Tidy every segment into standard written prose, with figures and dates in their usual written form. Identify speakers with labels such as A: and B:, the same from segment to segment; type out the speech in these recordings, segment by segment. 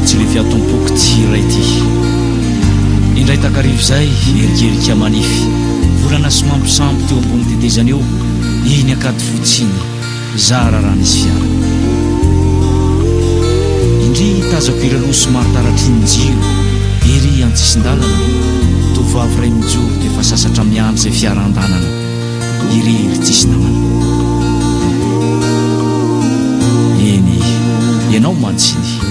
A: tsy le fiatompoko tira ity indray takarivo zay erikerika manify volana sy mampisambo teo ambony tetezana eo iny akady fotsiny zara raha nisy fiara indry tazako iraloso maritaratry nyjiro ery antsisin-dalana tovavy ray mijoro dia efa sasatra miandry zay fiara an-danana irery tsisy namana eny ianao mantsiny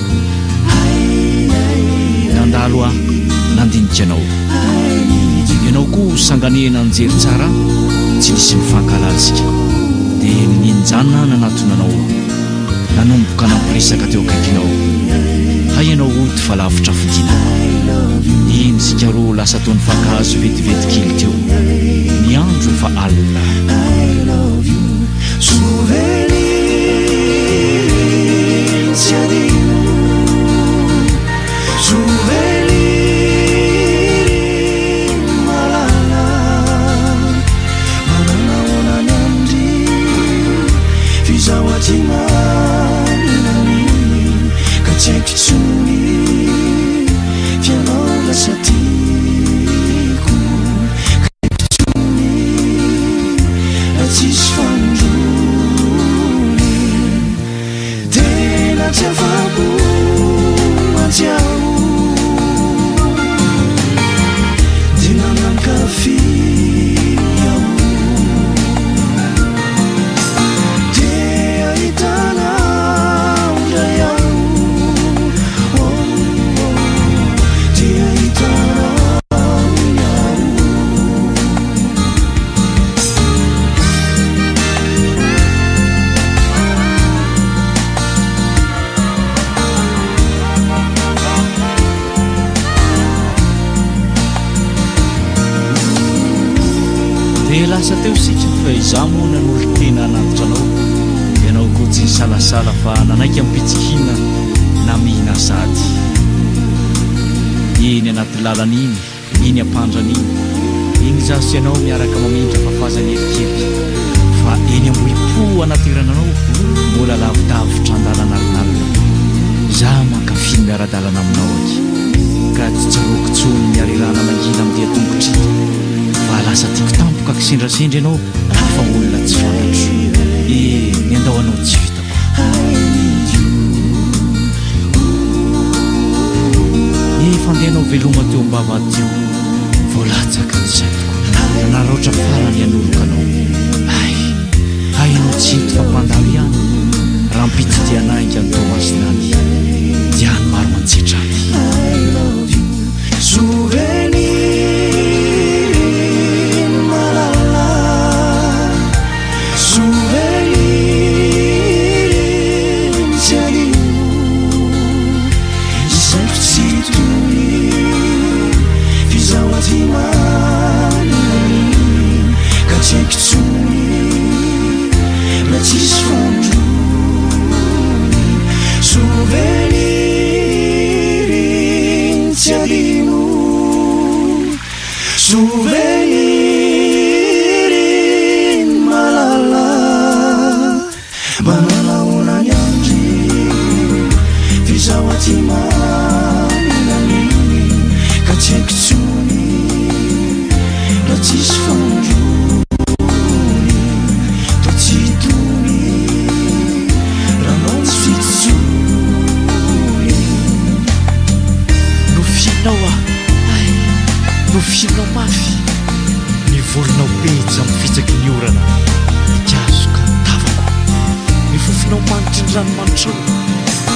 A: nandalo a nandinika anao ianao koa sanganena anjery tsara tsy nisy mifankalalitsika dia ninjanona nanatonanao nanomboka nampiresaka teo akaikinao hay ianao oty fa lavitra fidina iny sikaro lasa taony fankahazo vetivetikily teo ny andro efa alina lasa teo sika fa izaho moa nanolo tena anatitra anao ianao koa tsy salasala fa nanaiky ampitsikina na mihina sady eny anaty lalana iny ampandrana iny zaho sy ianao miaraka mamindra fafazany erikeriky fa eny amboipo anaterananao mbola lavidavitra andalana alinalina zaho mankafiny miara-dalana aminao aky ka tsy tsarokotsony miarirana mangina amin'dia tongotry fa lasa tiako tampoka akisendrasendra ianao fa olona tsy fantatro ny andao anao tsy vitako fandehanao veloma teo ambavady teo voalatsaka ny saitoko nanaroatra farany anolokanao hay ianao tsy hety fampandalo ihany raha mpity dia nainga ny tomasinany dia any maro antsetrany nofinao mafy ny volinao pejy amin'ny fitsaky ny orana ikazoka ny tavako ny fofinao manitry ny ranomanitro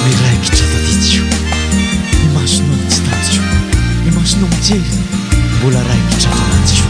A: miraikitra taditsio ny masonao tsy taditsio ny masonao mijery mbola raikitra tanatsio